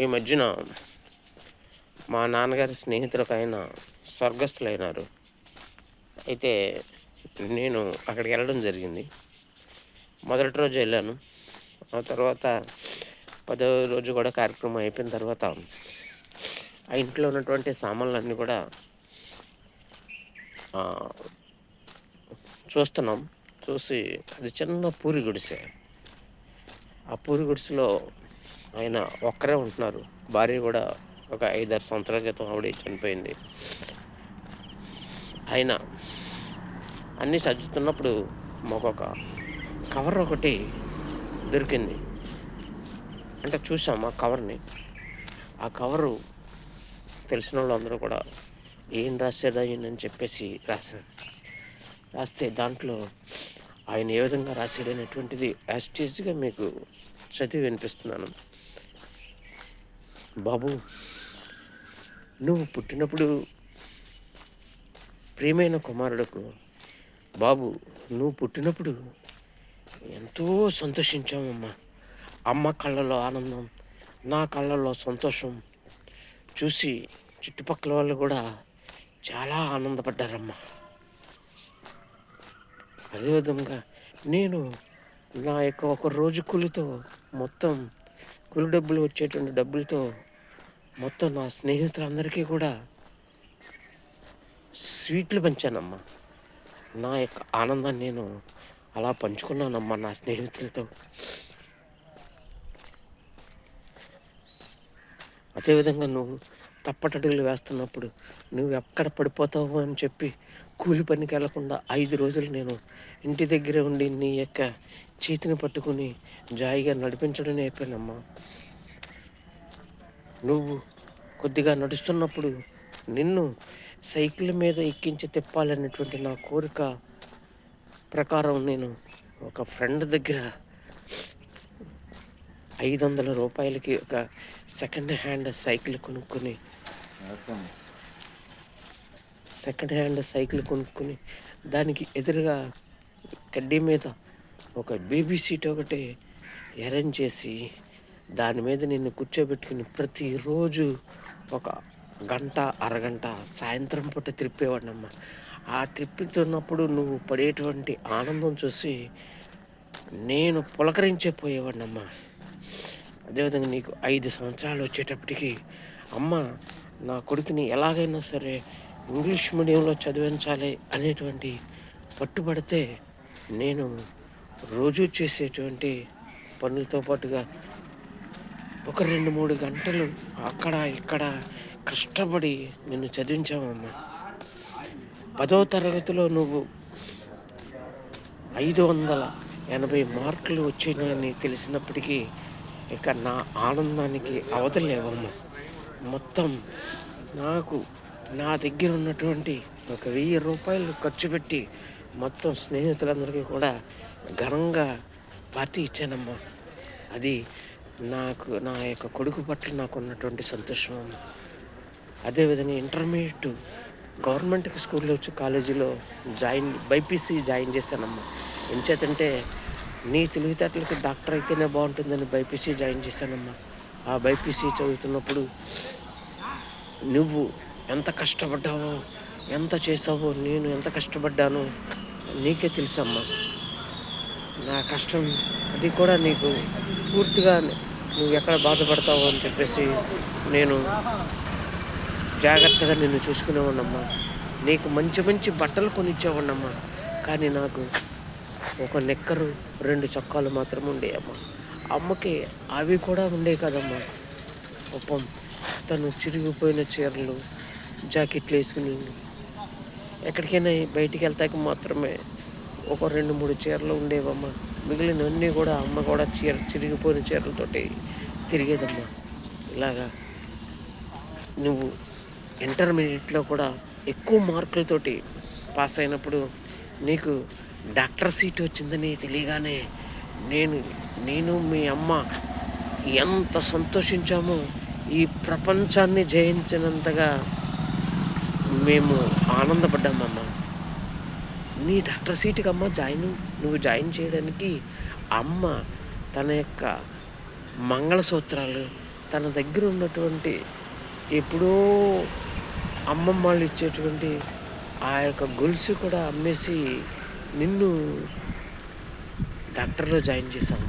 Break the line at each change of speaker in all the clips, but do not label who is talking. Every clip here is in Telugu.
ఈ మధ్యన మా నాన్నగారి స్నేహితుడు ఒకాయన స్వర్గస్థులైనారు. అయితే నేను అక్కడికి వెళ్ళడం జరిగింది. మొదటి రోజు వెళ్ళాను. ఆ తర్వాత 10వ రోజు కూడా కార్యక్రమం అయిపోయిన తర్వాత ఆ ఇంట్లో ఉన్నటువంటి సామాన్లన్నీ కూడా చూస్తున్నాం. చూసి అది చిన్న పూరి గుడిసె. ఆ పూరి గుడిసెలో ఆయన ఒక్కరే ఉంటున్నారు. భార్య కూడా ఒక 5, 6 సంవత్సరాల క్రితం ఆవిడ చనిపోయింది. ఆయన అన్నీ సర్దుతున్నప్పుడు మాకొక కవర్ ఒకటి దొరికింది. అంటే చూసాం ఆ కవర్ని. ఆ కవరు తెలిసిన వాళ్ళందరూ కూడా ఏం రాశాడు అని చెప్పేసి రాస్తే దాంట్లో ఆయన ఏ విధంగా రాశాడు అనేటువంటిది యాస్టీజ్గా మీకు చదివి వినిపిస్తున్నాను. బాబు, నువ్వు పుట్టినప్పుడు ప్రియమైన కుమారుడుకు, బాబు నువ్వు పుట్టినప్పుడు ఎంతో సంతోషించామమ్మా. అమ్మ కళ్ళలో ఆనందం, నా కళ్ళల్లో సంతోషం చూసి చుట్టుపక్కల వాళ్ళు కూడా చాలా ఆనందపడ్డారమ్మా. అదేవిధంగా నేను నా యొక్క ఒక రోజు కూలితో మొత్తం కూలి డబ్బులు వచ్చేటువంటి డబ్బులతో మొత్తం నా స్నేహితులందరికీ కూడా స్వీట్లు పంచానమ్మా. నా యొక్క ఆనందాన్ని నేను అలా పంచుకున్నానమ్మా నా స్నేహితులతో. అదేవిధంగా నువ్వు తప్పటడుగులు వేస్తున్నప్పుడు నువ్వు ఎక్కడ పడిపోతావు అని చెప్పి కూలి పనికి వెళ్లకుండా 5 రోజులు నేను ఇంటి దగ్గరే ఉండి నీ యొక్క చేతిని పట్టుకుని జాయిగా నడిపించడం నేర్పానమ్మా. నువ్వు కొద్దిగా నడుస్తున్నప్పుడు నిన్ను సైకిల్ మీద ఎక్కించి తిప్పాలనేటువంటి నా కోరిక ప్రకారం నేను ఒక ఫ్రెండ్ దగ్గర 500 రూపాయలకి ఒక సెకండ్ హ్యాండ్ సైకిల్ కొనుక్కుని దానికి ఎదురుగా గడ్డి మీద ఒక బేబీ సీట్ ఒకటి అరేంజ్ చేసి దాని మీద నిన్ను కూర్చోబెట్టుకుని ప్రతిరోజు ఒక గంట అరగంట సాయంత్రం పూట త్రిప్పేవాడినమ్మా. ఆ త్రిప్పుతున్నప్పుడు నువ్వు పడేటువంటి ఆనందం చూసి నేను పులకరించిపోయేవాడినమ్మా. అదేవిధంగా నీకు 5 సంవత్సరాలు వచ్చేటప్పటికి అమ్మ నా కొడుకుని ఎలాగైనా సరే ఇంగ్లీష్ మీడియంలో చదివించాలి అనేటువంటి పట్టుబడితే నేను రోజు చేసేటువంటి పనులతో పాటుగా ఒక 2-3 గంటలు అక్కడ ఇక్కడ కష్టపడి నిన్ను చదివించామమ్మా. 10వ తరగతిలో నువ్వు 580 మార్కులు వచ్చినాయని తెలిసినప్పటికీ ఇక నా ఆనందానికి అవతలేవమ్మా. మొత్తం నాకు నా దగ్గర ఉన్నటువంటి ఒక 1000 రూపాయలు ఖర్చు పెట్టి మొత్తం స్నేహితులందరికీ కూడా ఘనంగా పార్టీ ఇచ్చానమ్మా. అది నాకు నా యొక్క కొడుకు పట్ల నాకు ఉన్నటువంటి సంతోషం అమ్మ. అదేవిధంగా ఇంటర్మీడియట్ గవర్నమెంట్ స్కూల్లో వచ్చి కాలేజీలో బైపీసీ జాయిన్ చేశానమ్మా. ఎంచేతంటే నీ తెలివితేటలకి డాక్టర్ అయితేనే బాగుంటుందని బైపీసీ జాయిన్ చేశానమ్మా. ఆ బైపీసీ చదువుతున్నప్పుడు నువ్వు ఎంత కష్టపడ్డావో ఎంత చేసావో నేను ఎంత కష్టపడ్డానో నీకే తెలుసమ్మా. నా కష్టం అది కూడా నీకు పూర్తిగా నువ్వు ఎక్కడ బాధపడతావో అని చెప్పేసి నేను జాగ్రత్తగా నిన్ను చూసుకునేవాడినమ్మా. నీకు మంచి మంచి బట్టలు కొనిచ్చేవాడినమ్మా. కానీ నాకు ఒక నిక్కరు 2 చొక్కాలు మాత్రం ఉండేవమ్మా. అమ్మకి అవి కూడా ఉండే కదమ్మా. పాపం తను చిరిగిపోయిన చీరలు జాకెట్లు వేసుకుని ఎక్కడికైనా బయటికి వెళ్తాక మాత్రమే ఒక 2-3 చీరలు ఉండేవమ్మా. మిగిలినవన్నీ కూడా అమ్మ కూడా చిరిగిపోయిన చీరలతోటి తిరిగేదమ్మా. ఇలాగా నువ్వు ఇంటర్మీడియట్లో కూడా ఎక్కువ మార్కులతోటి పాస్ అయినప్పుడు నీకు డాక్టర్ సీట్ వచ్చిందని తెలియగానే నేను మీ అమ్మ ఎంత సంతోషించామో, ఈ ప్రపంచాన్ని జయించినంతగా మేము ఆనందపడ్డామమ్మా. నీ డాక్టర్ సీటుకి అమ్మ నువ్వు జాయిన్ చేయడానికి అమ్మ తన యొక్క మంగళసూత్రాలు తన దగ్గర ఉన్నటువంటి ఎప్పుడో అమ్మమ్మ వాళ్ళు ఇచ్చేటువంటి ఆ యొక్క గొలుసు కూడా అమ్మేసి నిన్ను డాక్టర్‌లో జాయిన్ చేశాము.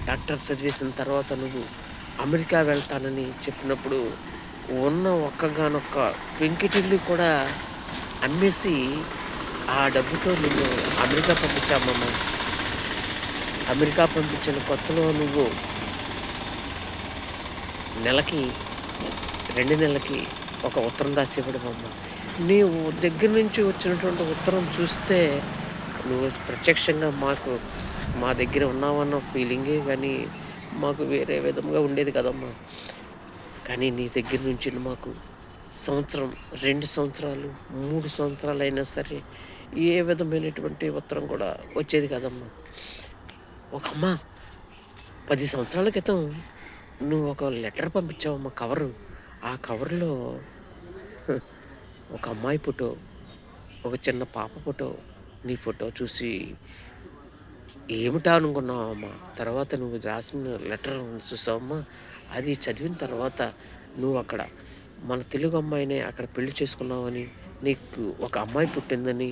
డాక్టర్ చదివేసిన తర్వాత నువ్వు అమెరికా వెళ్తానని చెప్పినప్పుడు ఉన్న ఒక్కగానొక్క పెంకిటిల్లు కూడా అమ్మేసి ఆ డబ్బుతో నిన్ను అమెరికా పంపించామమ్మ. అమెరికా పంపించిన కొత్తలో నువ్వు నెలకి 2 నెలలకి ఒక ఉత్తరం రాసి ఇవ్వడమమ్మ. నీవు దగ్గర నుంచి వచ్చినటువంటి ఉత్తరం చూస్తే నువ్వు ప్రత్యక్షంగా మా దగ్గర ఉన్నావన్న ఫీలింగే గానీ మాకు వేరే విధంగా ఉండేది కదమ్మా. కానీ నీ దగ్గర నుంచి మాకు సంవత్సరం, 2 సంవత్సరాలు, 3 సంవత్సరాలైనా సరే ఏ విధమైనటువంటి ఉత్తరం కూడా వచ్చేది కాదమ్మా. ఒక అమ్మ 10 సంవత్సరాల క్రితం నువ్వు ఒక లెటర్ పంపించావమ్మా కవరు. ఆ కవర్‌లో ఒక అమ్మాయి ఫోటో, ఒక చిన్న పాప ఫోటో, నీ ఫోటో చూసి ఏమిటా అనుకున్నావమ్మా. తర్వాత నువ్వు రాసిన లెటర్ చూసావమ్మా. అది చదివిన తర్వాత నువ్వు అక్కడ మన తెలుగు అమ్మాయినే అక్కడ పెళ్లి చేసుకున్నావని, నీకు ఒక అమ్మాయి పుట్టిందని,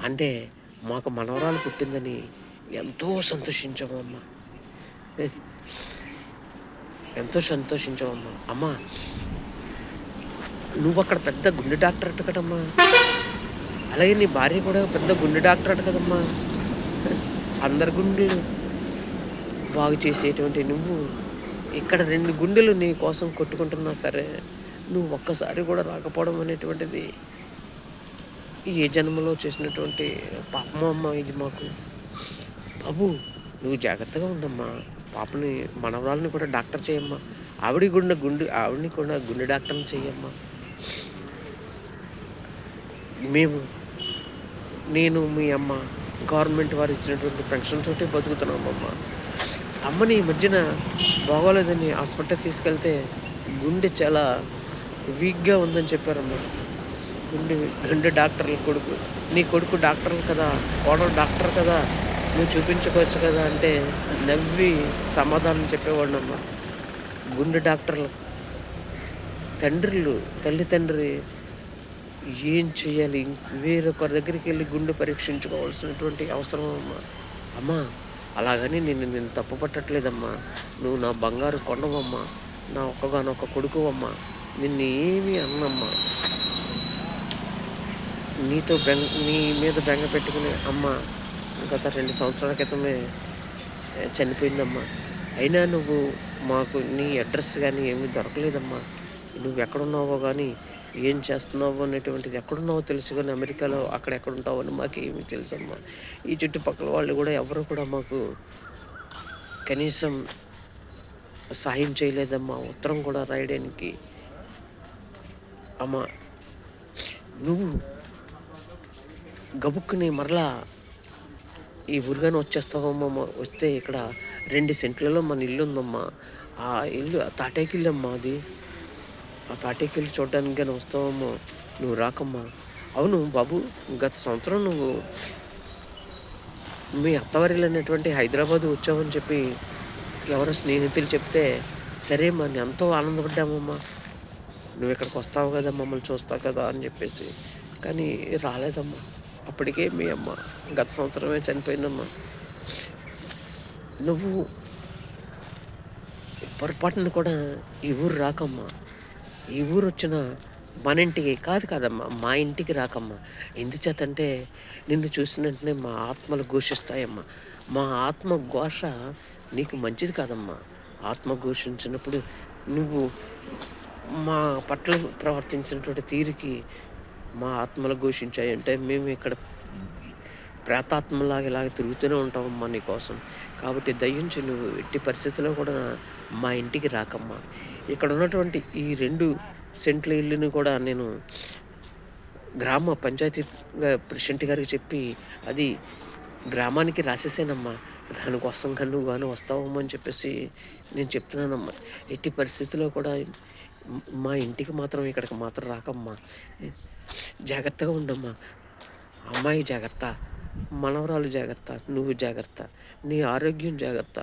అంటే మాకు మనవరాలు పుట్టిందని ఎంతో సంతోషించామమ్మా. ఎ ఎంతో సంతోషించావమ్మా. అమ్మా నువ్వక్కడ పెద్ద గుండె డాక్టర్ అట కదమ్మా. అలాగే నీ భార్య కూడా పెద్ద గుండె డాక్టర్ అట కదమ్మా. అందరి గుండెలు బాగు చేసేటువంటి నువ్వు ఇక్కడ 2 గుండెలు నీ కోసం కొట్టుకుంటున్నా సరే నువ్వు ఒక్కసారి కూడా రాకపోవడం అనేటువంటిది ఏ జన్మలో చేసినటువంటి పాపము అమ్మ ఇది మాకు. బాబు నువ్వు జాగ్రత్తగా ఉండమ్మా. పాపని మనవరాలని కూడా డాక్టర్ చేయమ్మా. ఆవిడని కూడా గుండె డాక్టర్ని చెయ్యమ్మా. నేను మీ అమ్మ గవర్నమెంట్ వారు ఇచ్చినటువంటి పెన్షన్ తోటి బతుకుతున్నామమ్మ. అమ్మని ఈ మధ్యన బాగోలేదని హాస్పిటల్ తీసుకెళ్తే గుండె చాలా వీక్గా ఉందని చెప్పారమ్మా. గుండె డాక్టర్ల కొడుకు, నీ కొడుకు డాక్టర్ కదా, కోడలు డాక్టర్ కదా, నువ్వు చూపించుకోవచ్చు కదా అంటే నవ్వి సమాధానం చెప్పేవాడినమ్మా. గుండె డాక్టర్లు తల్లిదండ్రి ఏం చేయాలి, వేరొకరి దగ్గరికి వెళ్ళి గుండె పరీక్షించుకోవాల్సినటువంటి అవసరం అమ్మా. అమ్మా అలాగని నేను తప్పు పట్టట్లేదమ్మా. నువ్వు నా బంగారు కొండవమ్మా, నా ఒక్కగానొక్క కొడుకువమ్మా. నిన్ను ఏమీ అన్నమ్మా. నీ మీద బెంగ పెట్టుకునే అమ్మ గత 2 సంవత్సరాల క్రితమే చనిపోయిందమ్మా. అయినా నువ్వు మాకు నీ అడ్రస్ కానీ ఏమీ దొరకలేదమ్మా. నువ్వు ఎక్కడున్నావో కానీ ఏం చేస్తున్నావు అనేటువంటిది ఎక్కడున్నావో తెలుసు కానీ అమెరికాలో అక్కడ ఎక్కడ ఉంటావో అని మాకేమీ తెలుసమ్మా. ఈ చుట్టుపక్కల వాళ్ళు కూడా ఎవరు కూడా మాకు కనీసం సహాయం చేయలేదమ్మా. ఉత్తరం కూడా రాయడానికి. అమ్మా నువ్వు గబుక్కుని మరలా ఈ ఊరుగానే వచ్చేస్తావమ్మా. వస్తే ఇక్కడ 2 సెంట్లలో మన ఇల్లు ఉందమ్మా. ఆ ఇల్లు తాటేకిల్లమ్మా. అది ఆ తాటేకిల్లు చూడడానికి కానీ వస్తావమ్మా. నువ్వు రాకమ్మా. అవును బాబు, గత సంవత్సరం నువ్వు మీ అత్తవారిల్లు అనేటువంటి హైదరాబాద్ వచ్చావని చెప్పి ఎవరో స్నేహితులు చెప్తే సరేమ్మా నేను ఎంతో ఆనందపడ్డామమ్మా. నువ్వు ఇక్కడికి వస్తావు కదా, మమ్మల్ని చూస్తావు కదా అని చెప్పేసి. కానీ రాలేదమ్మా. అప్పటికే మీ అమ్మ గత సంవత్సరమే చనిపోయిందమ్మా. నువ్వు పొరపాటున కూడా ఈ ఊరు రాకమ్మా. ఈ ఊరు వచ్చిన మన ఇంటికి కాదమ్మా, మా ఇంటికి రాకమ్మా. ఎందుచేతంటే నిన్ను చూసిన వెంటనే మా ఆత్మలు ఘోషిస్తాయమ్మా. మా ఆత్మ ఘోష నీకు మంచిది కాదమ్మా. ఆత్మ ఘోషించినప్పుడు నువ్వు మా పట్ల ప్రవర్తించినటువంటి తీరుకి మా ఆత్మలు ఘోషించాయంటే మేము ఇక్కడ ప్రేతాత్మలాగా ఇలాగ తిరుగుతూనే ఉంటామమ్మా నీ కోసం. కాబట్టి దయించి నువ్వు ఎట్టి పరిస్థితుల్లో కూడా మా ఇంటికి రాకమ్మా. ఇక్కడ ఉన్నటువంటి ఈ 2 సెంట్ల ఇల్లుని కూడా నేను గ్రామ పంచాయతీ ప్రెసిడెంట్ గారికి చెప్పి అది గ్రామానికి రాసేసానమ్మా. దానికోసం కానీ నువ్వు కానీ వస్తావమ్మా అని చెప్పేసి నేను చెప్తున్నానమ్మా. ఎట్టి పరిస్థితుల్లో కూడా మా ఇంటికి మాత్రం ఇక్కడికి మాత్రం రాకమ్మా. జాగ్రత్తగా ఉండమ్మా. అమ్మాయి జాగ్రత్త, మనవరాలు జాగ్రత్త, నువ్వు జాగ్రత్త, నీ ఆరోగ్యం జాగ్రత్త.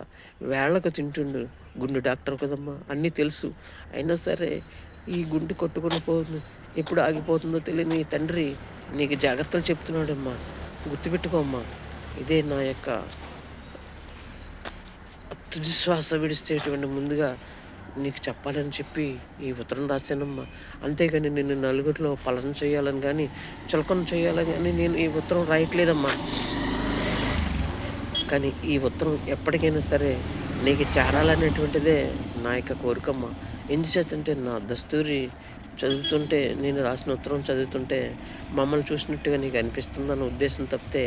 వేళకు తింటుండు, గుండె డాక్టర్ కదమ్మా, అన్నీ తెలుసు. అయినా సరే ఈ గుండె కొట్టుకొని పోతుంది, ఎప్పుడు ఆగిపోతుందో తెలియని నీ తండ్రి నీకు జాగ్రత్తలు చెప్తున్నాడమ్మా. గుర్తుపెట్టుకో అమ్మా. ఇదే నా యొక్క తుది శ్వాస విడిచేటువంటి ముందుగా నీకు చెప్పాలని చెప్పి ఈ ఉత్తరం రాశానమ్మా. అంతేగాని నిన్ను నలుగురిలో పలన చేయాలని గానీ, చులకన చేయాలని గానీ నేను ఈ ఉత్తరం రాయట్లేదమ్మా. కానీ ఈ ఉత్తరం ఎప్పటికైనా సరే నీకు చేరాలనేటువంటిదే నా యొక్క కోరికమ్మా. ఎందుచేతంటే నా దస్తూరి చదువుతుంటే, నేను రాసిన ఉత్తరం చదువుతుంటే మమ్మల్ని చూసినట్టుగా నీకు అనిపిస్తుందన్న ఉద్దేశం తప్పితే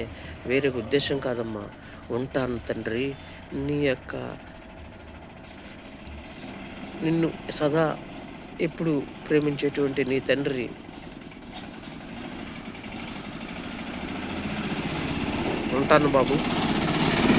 వేరే ఉద్దేశం కాదమ్మా. ఉంటాను తండ్రి. నీ యొక్క నిన్ను సదా ఎప్పుడు ప్రేమించేటువంటి నీ తండ్రి. ఉంటాను బాబు.